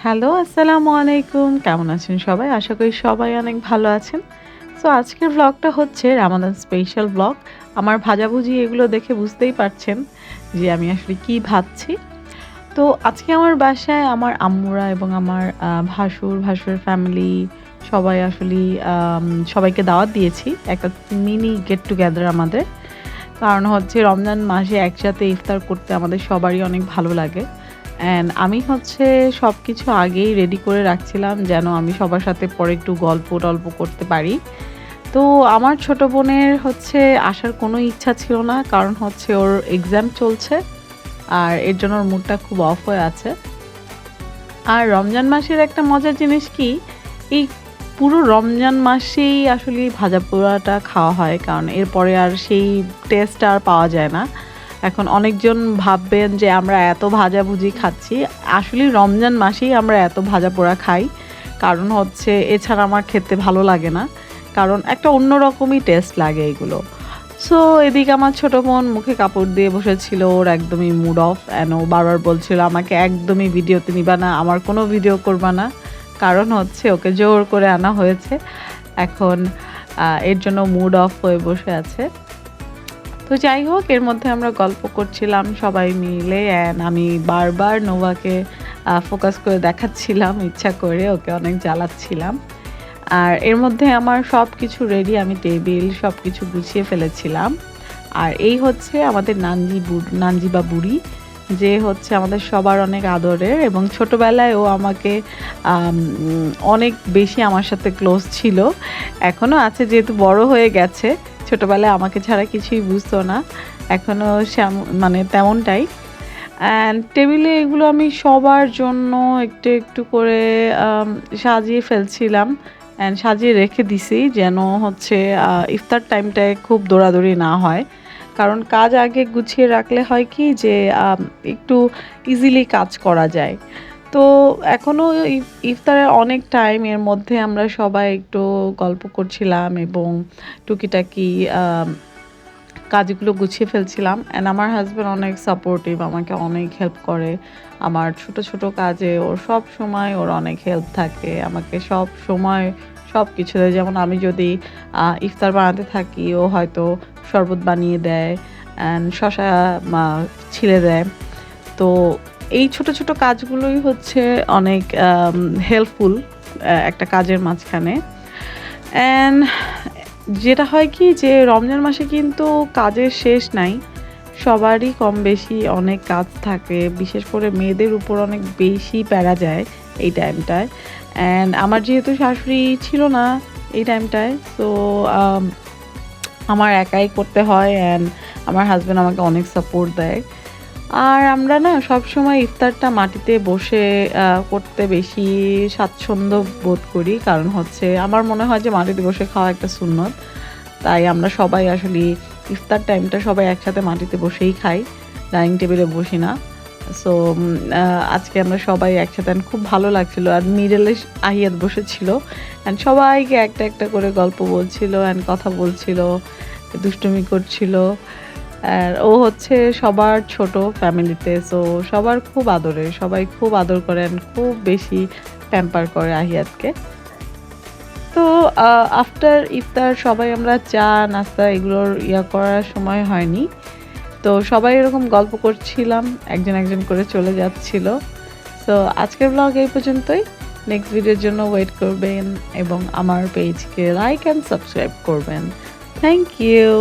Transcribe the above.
Hello, আসসালামু আলাইকুম। কেমন আছেন সবাই? আশা করি সবাই অনেক ভালো আছেন। সো আজকের ভ্লগটা হচ্ছে রামাদান স্পেশাল ভ্লগ। আমার ভাজাভুজি এগুলো দেখে বুঝতেই পারছেন যে আমি আসলে কি ভাজছি। তো আজকে আমার বাসায় আমার আম্মুরা এবং আমার ভাসুরের ফ্যামিলি সবাই আসলেই সবাইকে দাওয়াত দিয়েছি। একটা মিনি গেট টুগেদার আমাদের। কারণ হচ্ছে রমজান মাসে একসাথে ইফতার করতে আমাদের সবারই অনেক ভালো লাগে। অ্যান্ড আমি হচ্ছে সবকিছু আগেই রেডি করে রাখছিলাম যেন আমি সবার সাথে পরে একটু গল্প-টল্প করতে পারি। তো আমার ছোট বোনের হচ্ছে আসার কোনো ইচ্ছা ছিল না। কারণ হচ্ছে ওর এক্সাম চলছে। আর এর জন্য ওর মুডটা খুব অফ হয়ে আছে। আর রমজান মাসের একটা মজার জিনিস কি, এই পুরো রমজান মাসেই আসলে এই ভাজা পোড়াটা খাওয়া হয়। কারণ এরপরে আর সেই টেস্ট আর পাওয়া যায় না। এখন অনেকজন ভাববেন যে আমরা এত ভাজাভুজি খাচ্ছি। আসলেই রমজান মাসেই আমরা এত ভাজা পোড়া খাই। কারণ হচ্ছে এছাড়া আমার খেতে ভালো লাগে না। কারণ একটা অন্যরকমই টেস্ট লাগে এগুলো। সো এদিকে আমার ছোট বোন মুখে কাপড় দিয়ে বসেছিল, ওর একদমই মুড অফ অ্যান্ড ও বারবার বলছিল আমাকে একদমই ভিডিওতে নিবা না, আমার কোনো ভিডিও করবা না। কারণ হচ্ছে ওকে জোর করে আনা হয়েছে। এখন এর জন্য মুড অফ হয়ে বসে আছে। তো যাই হোক, এর মধ্যে আমরা গল্প করছিলাম সবাই মিলে অ্যান্ড আমি বারবার নোভাকে ফোকাস করে দেখাচ্ছিলাম ইচ্ছা করে, ওকে অনেক জ্বালাচ্ছিলাম। আর এর মধ্যে আমার সব কিছু রেডি, আমি টেবিল সব কিছু গুছিয়ে ফেলেছিলাম। আর এই হচ্ছে আমাদের নানজি বা বুড়ি, যে হচ্ছে আমাদের সবার অনেক আদরের এবং ছোটোবেলায় ও আমাকে অনেক বেশি আমার সাথে ক্লোজ ছিল। এখনও আছে, যেহেতু বড় হয়ে গেছে। ছোটোবেলায় আমাকে ছাড়া কিছুই বুঝতো না, এখনও মানে তেমনটাই। অ্যান্ড টেবিলে এগুলো আমি সবার জন্য একটু একটু করে সাজিয়ে ফেলছিলাম অ্যান্ড সাজিয়ে রেখে দিছি যেন হচ্ছে ইফতার টাইমটায় খুব দৌড়াদৌড়ি না হয়। কারণ কাজ আগে গুছিয়ে রাখলে হয় কি যে একটু ইজিলি কাজ করা যায়। তো এখনও ইফতারের অনেক টাইম, এর মধ্যে আমরা সবাই একটু গল্প করছিলাম এবং টুকিটাকি কাজগুলো গুছিয়ে ফেলছিলাম। অ্যান্ড আমার হাজব্যান্ড অনেক সাপোর্টিভ, আমাকে অনেক হেল্প করে আমার ছোট ছোট কাজে। ওর সব সময় ওর অনেক হেল্প থাকে, আমাকে সব সময় সব কিছু দেয়। যেমন আমি যদি ইফতার বানাতে থাকি, ও হয়তো শরবত বানিয়ে দেয় অ্যান্ড শশা ছিলে দেয়। তো এই ছোট ছোট কাজগুলোই হচ্ছে অনেক হেল্পফুল একটা কাজের মাঝখানে। অ্যান্ড যেটা হয় কি যে রমজান মাসে কিন্তু কাজের শেষ নাই, সবারই কম বেশি অনেক কাজ থাকে, বিশেষ করে মেয়েদের উপর অনেক বেশি প্যারা যায় এই টাইমটায়। অ্যান্ড আমার যেহেতু শাশুড়ি ছিল না এই টাইমটায়, তো আমার একাই করতে হয় অ্যান্ড আমার হাজব্যান্ড আমাকে অনেক সাপোর্ট দেয়। আর আমরা না সবসময় ইফতারটা মাটিতে বসে করতে বেশি স্বাচ্ছন্দ্য বোধ করি। কারণ হচ্ছে আমার মনে হয় যে মাটিতে বসে খাওয়া একটা সুন্নত। তাই আমরা সবাই আসলে ইফতার টাইমটা সবাই একসাথে মাটিতে বসেই খাই, ডাইনিং টেবিলে বসি না। সো আজকে আমরা সবাই একসাথে and খুব ভালো লাগছিল। আর মিডলে আহিয়াত বসেছিল অ্যান্ড সবাইকে একটা একটা করে গল্প বলছিল অ্যান্ড কথা বলছিল, দুষ্টুমি করছিল। আর ও হচ্ছে সবার ছোট ফ্যামিলিতে, সো সবার খুব আদরের, সবাই খুব আদর করেন, খুব বেশি প্যাম্পার করে আহিয়াতকে। তো আফটার ইফতার সবাই আমরা চা নাস্তা এগুলোর করার সময় হয়নি। তো সবাই এরকম গল্প করছিলাম, একজন একজন করে চলে যাচ্ছিল। সো আজকের ব্লগ এই পর্যন্তই। নেক্সট ভিডিওর জন্য ওয়েট করবেন এবং আমার পেজকে লাইক অ্যান্ড সাবস্ক্রাইব করবেন। Thank you.